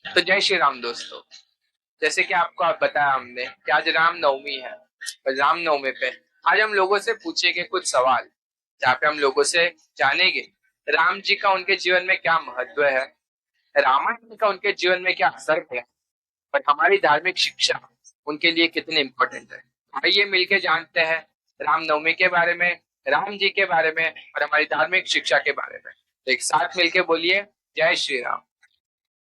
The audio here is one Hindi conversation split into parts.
तो जय श्री राम दोस्तों। जैसे कि आपको आप बताया हमने कि आज राम नवमी है। और राम नवमी पे आज हम लोगों से पूछेंगे कुछ सवाल, जहाँ पे हम लोगों से जानेंगे राम जी का उनके जीवन में क्या महत्व है, रामायण का उनके जीवन में क्या असर है, और हमारी धार्मिक शिक्षा उनके लिए कितनी इम्पोर्टेंट है। आइए मिलके जानते हैं राम नवमी के बारे में, राम जी के बारे में और हमारी धार्मिक शिक्षा के बारे में। तो एक साथ मिलके बोलिए जय श्री राम।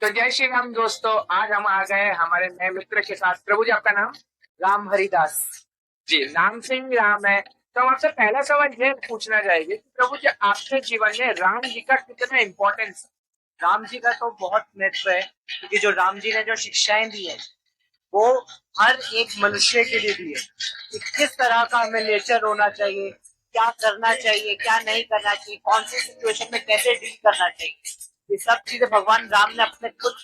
तो जय श्री राम दोस्तों, आज हम आ गए हमारे नए मित्र के साथ। प्रभु जी आपका नाम? राम हरिदास। जी, नाम से ही राम है। तो हम आपसे पहला सवाल ये पूछना चाहेंगे कि प्रभु जी आपके जीवन में राम जी का कितना इम्पोर्टेंस? राम जी का तो बहुत महत्व है, क्योंकि जो राम जी ने जो शिक्षाएं दी है वो हर एक मनुष्य के लिए दी है कि किस तरह का हमें नेचर होना चाहिए, क्या करना चाहिए, क्या नहीं करना चाहिए, कौन सी सिचुएशन में कैसे डील करना चाहिए। ये सब चीजें भगवान राम ने अपने खुद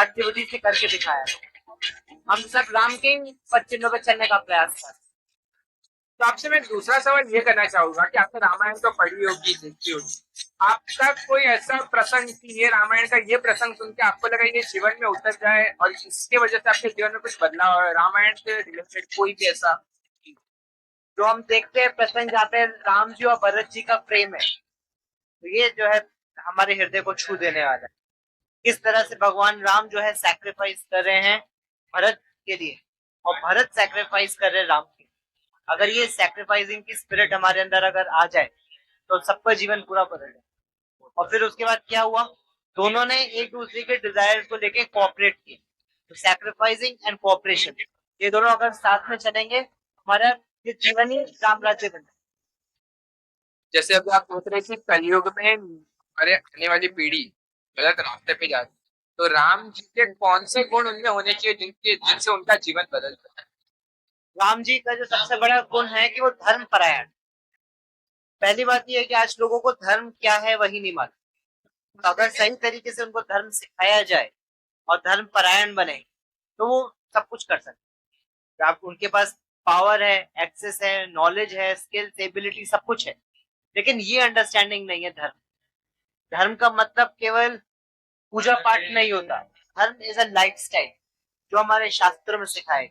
एक्टिविटी से करके दिखाया है। हम सब राम के पच्चीनों पे चलने का प्रयास कर। तो आपसे मैं दूसरा सवाल ये करना चाहूंगा कि आपने रामायण तो पढ़ी होगी, देखी होगी, आपका कोई ऐसा प्रसंग कि ये रामायण का ये प्रसंग सुन के आपको लगा ये जीवन में उतर जाए और इसके वजह से आपके जीवन में कुछ बदलाव है, रामायण से रिलेटेड कोई भी ऐसा? जो हम देखते हैं प्रसंग जहाँ पे राम जी और भरत जी का प्रेम है, तो ये जो है हमारे हृदय को छू देने वाला है। किस तरह से भगवान राम जो है सैक्रिफाइस कर रहे हैं भरत के लिए, और भरत सैक्रिफाइस कर रहे हैं राम के लिए। अगर ये सैक्रिफाइसिंग की स्पिरिट हमारे अंदर अगर आ जाए तो सबका जीवन पूरा बदल जाए। और फिर उसके बाद क्या हुआ, दोनों ने एक दूसरे के डिजायर को लेके कोऑपरेट किए। तो सैक्रिफाइसिंग एंड कोऑपरेशन, ये दोनों अगर साथ में चलेंगे, हमारा ये जीवन ही राम राज्य बन। जैसे अभी आप सोच रहे थे कलयुग में हमारे आने वाली पीढ़ी गलत रास्ते पे जाती, तो राम जी के कौन से गुण उनमें होने चाहिए जिनसे उनका जीवन बदल सकता है? राम जी का जो सबसे बड़ा गुण है कि वो धर्म परायण। पहली बात ये है कि आज लोगों को धर्म क्या है वही नहीं मालूम। तो अगर सही तरीके से उनको धर्म सिखाया जाए और धर्म परायण बने, तो वो सब कुछ कर सकते हैं। आप उनके पास पावर है, एक्सेस है, नॉलेज है, स्किल्स, एबिलिटी सब कुछ है, लेकिन ये अंडरस्टैंडिंग नहीं है धर्म। धर्म का मतलब केवल पूजा पाठ नहीं होता। धर्म इज अ लाइफ स्टाइल जो हमारे शास्त्रों में सिखाए।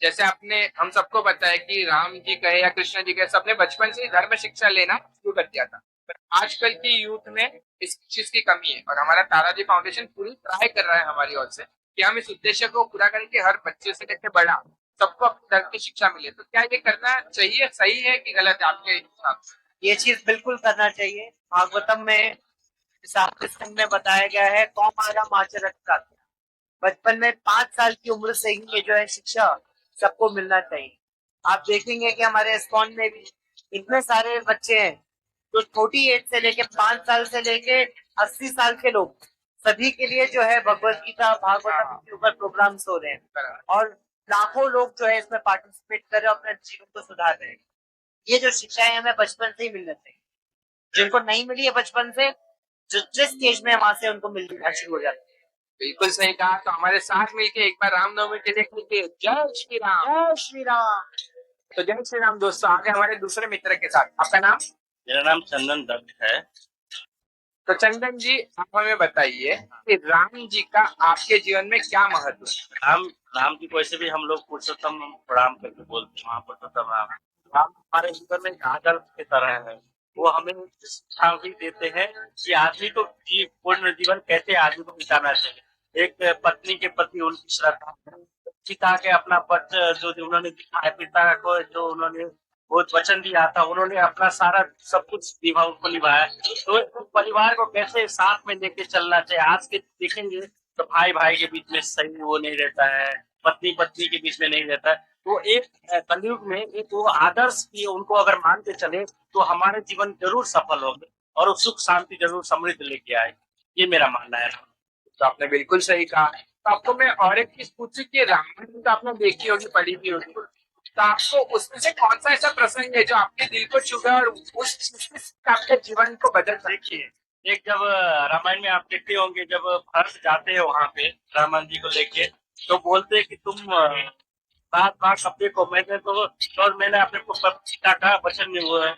जैसे आपने हम सबको बताया कि राम जी कहे या कृष्ण जी कहे, सबने बचपन से ही धर्म शिक्षा लेना शुरू कर दिया था। पर आजकल की यूथ में इस चीज की कमी है, और हमारा ताराजी फाउंडेशन पूरी ट्राई कर रहा है हमारी ओर से कि हम इस उद्देश्य को पूरा करें कि हर बच्चे से लेकर बड़ा सबको अपने धर्म की शिक्षा मिले। तो क्या ये करना चाहिए, सही है कि गलत है आपके हिसाब से? ये चीज बिल्कुल करना चाहिए। भागवतम में सातवें स्कंद में बताया गया है, कौमारम आचरत का बचपन में 5 साल की उम्र से ही ये जो है शिक्षा सबको मिलना चाहिए। आप देखेंगे कि हमारे इस्कॉन में भी इतने सारे बच्चे हैं जो छोटी एज से लेके 5 साल से लेके 80 साल के लोग, सभी के लिए जो है भगवत गीता भागवतम के ऊपर प्रोग्राम्स हो रहे हैं, और लाखों लोग जो है इसमें पार्टिसिपेट कर रहे हैं, अपने जीवन को सुधार रहे हैं। ये जो शिक्षाएं हमें बचपन से ही मिलना चाहिए। जिनको नहीं मिली है बचपन से, जो जिस स्टेज में वहां से उनको मिलना शुरू हो जाता है। बिल्कुल सही कहा। तो हमारे साथ मिलके एक बार रामनवमी के लिए लिखिए जय श्री राम। जय श्री राम। तो जय श्री राम दोस्तों, आगे हमारे दूसरे मित्र के साथ। आपका नाम? मेरा नाम चंदन दत्त है। तो चंदन जी, आप हमें बताइए कि राम जी का आपके जीवन में क्या महत्व है? राम जी को ऐसे भी हम लोग पुरुषोत्तम प्रणाम करके बोलते हैं, पुरुषोत्तम राम। राम हमारे जीवन में आदर्श की तरह है। वो हमें शिक्षा भी देते हैं कि आदमी को पूर्ण जीवन कैसे आदमी को बिताना चाहिए। एक पत्नी के प्रति उनकी श्रद्धा, पिता के अपना पद जो उन्होंने दिखा है, पिता को जो उन्होंने बहुत वचन दिया था, उन्होंने अपना सारा सब कुछ निभाया। तो परिवार को कैसे साथ में लेके चलना चाहिए। आज के देखेंगे तो भाई भाई के बीच में सही वो नहीं रहता है, पत्नी पत्नी के बीच में नहीं रहता है। तो एक कलयुग में एक वो आदर्श की उनको अगर मान के चले तो हमारे जीवन जरूर सफल होंगे और सुख शांति जरूर समृद्ध लेके आए। ये मेरा मानना है। तो आपने बिल्कुल सही कहा। तो आपको मैं और एक चीज पूछी कि रामायण तो आपने देखी होगी, पढ़ी भी होगी, तो आपको उसमें से कौन सा ऐसा प्रसंग है जो आपके दिल को छू गया और उस चीज से आपके जीवन को बदल देखिए, एक जब रामायण में आप देखते होंगे, जब भरत जाते हैं वहां पे राम जी को लेके, तो बोलते हैं कि तुम 7 लाख अपने को मैंने अपने को पिता का वचन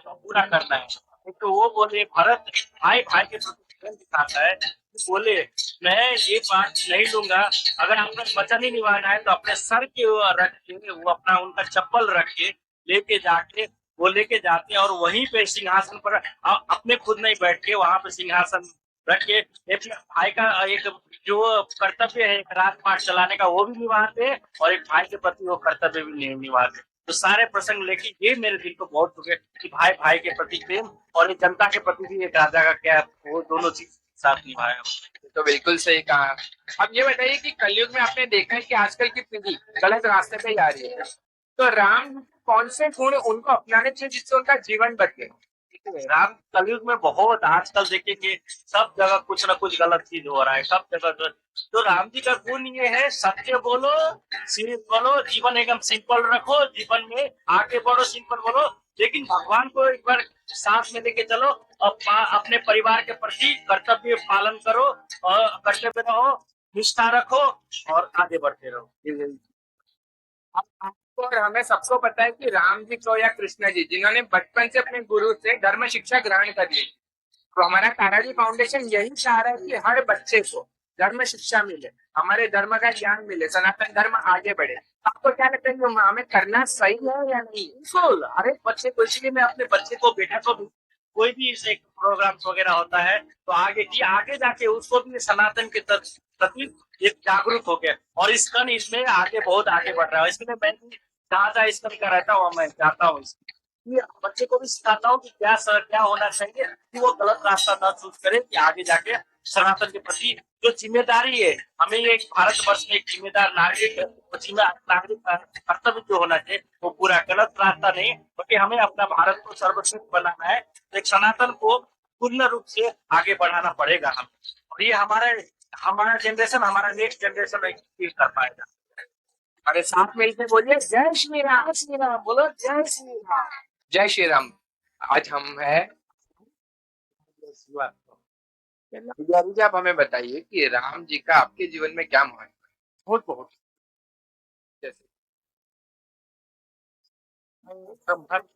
पूरा करना है। तो वो बोले भरत भाई भाई के प्रति प्रेम दिखाता है, बोले मैं ये बात नहीं लूंगा, अगर आपने वचन ही निभाना है तो अपने सर के वो रख के, वो अपना उनका चप्पल रख के लेके जाके वो लेके जाते हैं और वहीं पे सिंहासन पर अपने खुद नहीं बैठ के वहां पे सिंहासन रख के अपने भाई का एक जो कर्तव्य है एक राजपाट चलाने का वो भी निभाते हैं और एक भाई के प्रति वो कर्तव्य भी नहीं निभाते। तो सारे प्रसंग लेके ये मेरे दिल को बहुत दुखे कि भाई भाई के प्रति प्रेम और ये जनता के प्रति भी एक राजा का क्या वो दोनों चीज साथ निभाया। तो बिल्कुल सही कहा। अब ये बताइए कि कलयुग में आपने देखा है कि आजकल की पीढ़ी गलत रास्ते पे जा रही है, तो राम कौन से गुण उनको अपनाने चाहिए जिससे उनका जीवन बदले? राम कलयुग में बहुत आजकल देखिए कि सब जगह कुछ ना कुछ गलत चीज हो रहा है, सब जगह तो राम जी का गुण ये है सत्य बोलो, सीरियस बोलो, जीवन एकदम सिंपल रखो, जीवन में आगे बढ़ो, सिंपल बोलो, लेकिन भगवान को एक बार साथ में लेके चलो और अपने परिवार के प्रति कर्तव्य पालन करो और कर्तव्य रहो, निष्ठा रखो और आगे बढ़ते रहो। आपको और हमें सबको पता है कि राम जी को या कृष्ण जी जिन्होंने बचपन से अपने गुरु से धर्म शिक्षा ग्रहण कर ली, तो हमारा ताराजी फाउंडेशन यही चाह रहा है कि हर बच्चे को धर्म शिक्षा मिले, हमारे धर्म का ज्ञान मिले, सनातन धर्म आगे बढ़े। आपको क्या लगता है कि हमें करना सही है या नहीं? बिल्कुल, हर एक बच्चे को, इसलिए मैं अपने बच्चे को, बेटा को भी कोई भी ऐसे प्रोग्राम वगैरह होता है तो आगे जाके उसको भी सनातन के प्रति एक जागरूक हो गया और इसका इसमें आगे बहुत आगे बढ़ रहा है। इसलिए मैं जहाँ जहाँ इसका का रहता हूँ मैं चाहता हूँ कि बच्चे को भी सिखाता हूँ कि क्या होना चाहिए कि वो गलत रास्ता न चूज करे, कि आगे जाके सनातन के प्रति जो जिम्मेदारी है, हमें ये भारतवर्ष में एक जिम्मेदार नागरिक नागरिक कर्तव्य जो होना चाहिए वो पूरा, गलत रास्ता नहीं, क्योंकि हमें अपना भारत को सर्वश्रेष्ठ बनाना है, एक सनातन को पूर्ण रूप से आगे बढ़ाना पड़ेगा हम, और ये हमारा जनरेशन, हमारा नेक्स्ट जनरेशन कर पाएगा। अरे साथ मिलकर बोलिए जय श्री राम, श्री राम बोलो, जय श्री राम, जय श्री राम। आज हम है जी, आप हमें बताइए कि राम जी का आपके जीवन में क्या महत्व है? बहुत बहुत जैसे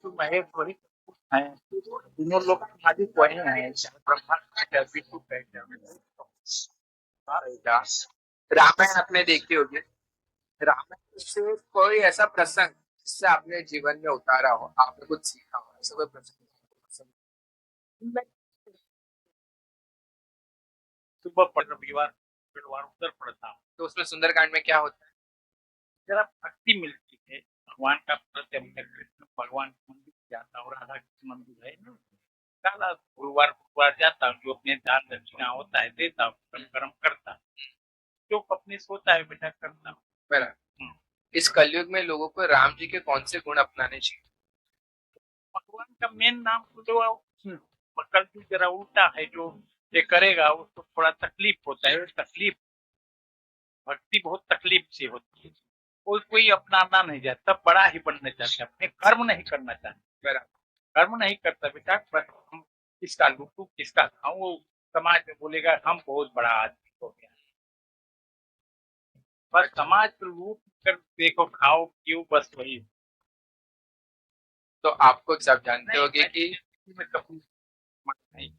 महेश्वरी है, तीनों लोग मालिक वही है, ब्रह्मा विष्णु रामायण आपने देखी होगी, रामायण से कोई ऐसा प्रसंग जिससे आपने जीवन में उतारा हो, आपने कुछ सीखा हो, ऐसा कोई प्रसंग? सुबह रविवार उधर पड़ता हूँ तो उसमें सुंदरकांड में क्या होता है? जरा भक्ति मिलती है भगवान का प्रति, कृष्ण भगवान मंदिर जाता हूँ, राधा कृष्ण मंदिर है, साला गुरुवार जाता हूँ, जो अपने दान दक्षिणा होता है देता हूँ, कर्म करता हूँ, जो अपने सोता है बेटा करता हूँ। बराबर। इस कलयुग में लोगों को राम जी के कौन से गुण अपनाने चाहिए? भगवान का मेन नाम जो कलयुग जरा उल्टा है, जो ये करेगा उसको थोड़ा तकलीफ होता है, तकलीफ भक्ति बहुत तकलीफ से होती है, कोई अपनाना नहीं चाहता, बड़ा ही बनना चाहता है, अपने कर्म नहीं करना चाहता, कर्म नहीं करता बेटा, बस हम किसका लूटू किसका खाऊं, वो समाज में बोलेगा हम बहुत बड़ा आदमी हो गया, पर समाज को लूट कर देखो, खाओ पियो, बस वही। तो आपको सब जानते होंगे कि मैं कभी नहीं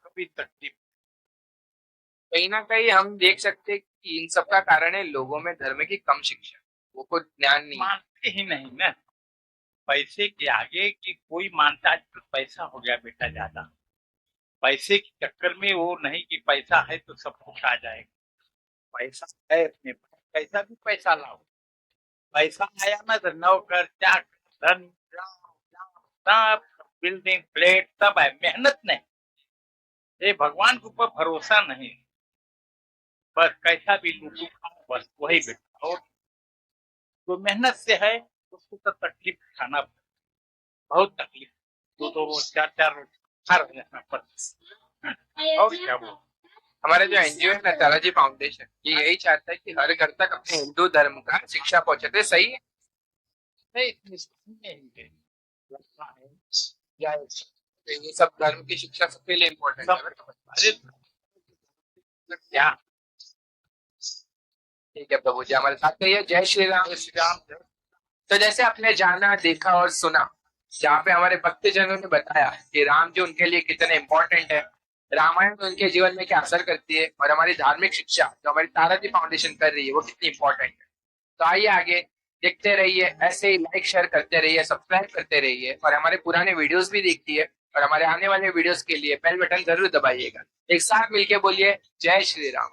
कभी तकलीफ। कहीं ना कहीं हम देख सकते हैं कि इन सब का कारण है लोगों में धर्म की कम शिक्षा, वो को ज्ञान नहीं है। मानते ही नहीं ना, पैसे के आगे कि कोई मानता है तो पैसा हो गया बेटा ज्यादा, पैसे के चक्कर में वो नहीं कि पैसा है तो सब कुछ आ जाएगा, पैसा है अपने पास, पैसा भी पैसा लाओ, पैसा आया ना तो नौकर चाकर धन सब बिल्डिंग फ्लैट सब है, मेहनत नहीं, ये भगवान के ऊपर भरोसा नहीं, बस कैसा भी लूटू खाओ, बस वही बेटा, और जो मेहनत से है उसको तो तकलीफ खाना, बहुत तकलीफ, दो चार हर और क्या बोल। हमारा जो एनजीओ है ना ताराजी फाउंडेशन, ये यही चाहता है कि हर घर तक अपने हिंदू धर्म का शिक्षा पहुंचाते। सही है? ये सब धर्म की शिक्षा सबके लिए इम्पोर्टेंट है। अरे क्या ठीक है प्रभु जी, हमारे साथ कहिए जय श्री राम। श्री राम। तो जैसे आपने जाना, देखा और सुना, जहाँ पे हमारे भक्तजनों ने बताया कि राम जी उनके लिए कितने इंपॉर्टेंट है, रामायण उनके जीवन में क्या असर करती है, और हमारी धार्मिक शिक्षा जो हमारी ताराजी फाउंडेशन कर रही है वो कितनी इंपॉर्टेंट है। तो आइए आगे देखते रहिए, ऐसे ही लाइक शेयर करते रहिए, सब्सक्राइब करते रहिए, और हमारे पुराने वीडियोस भी देखिए, और हमारे आने वाले वीडियोस के लिए बेल बटन जरूर दबाइएगा। एक साथ मिलके बोलिए जय श्री राम।